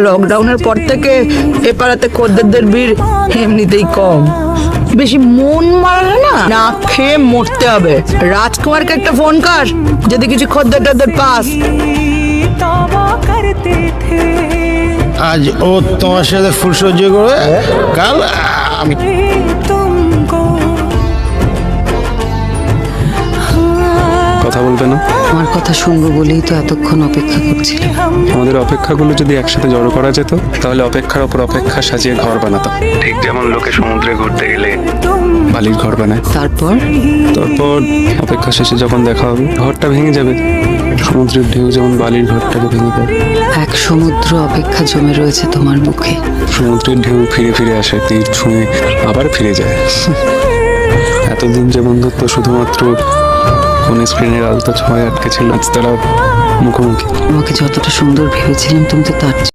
লকডাউনের পর থেকে এ পাড়াতে খদ্দেরদের ভিড় এমনিতেই কম। বেশি মন মারালে না খেয়ে মরতে হবে। রাজকুমারকে একটা ফোন কর, যদি কিছু খদ্দের টদ্দের পাস। আজ ও তোমার সাথে ফুলসজ্জ করে, কাল আমি। কথা বলবে না? আমার কথা শুনবো বলেই তো এতক্ষণ অপেক্ষা করছিলাম। আমাদের অপেক্ষাগুলো যদি একসাথে জড়ো করা যেত, তাহলে অপেক্ষার ওপর অপেক্ষা সাজিয়ে ঘর বানাতাম। ঠিক যেমন লোকে সমুদ্রে ঘুরতে গেলে বালির ঘর বানায়। তারপর তারপর অপেক্ষা শেষে যখন দেখা হবে, ঘরটা ভেঙে যাবে। সমুদ্রের ঢেউ যেমন বালির ঘরটাকে ভেঙে দেয়। এক সমুদ্র অপেক্ষা জমে রয়েছে তোমার বুকে। সমুদ্রের ঢেউ ফিরে ফিরে আসে, তীর ছুঁয়ে আবার ফিরে যায়। এতদিন যে বন্ধুত্ব শুধুমাত্র কোন স্ক্রিনের আলতো ছোঁয়ায় আটকে ছিল, আজ তারা মুখোমুখি। আমাকে যতটা সুন্দর ভেবেছিলাম তুমি তো তার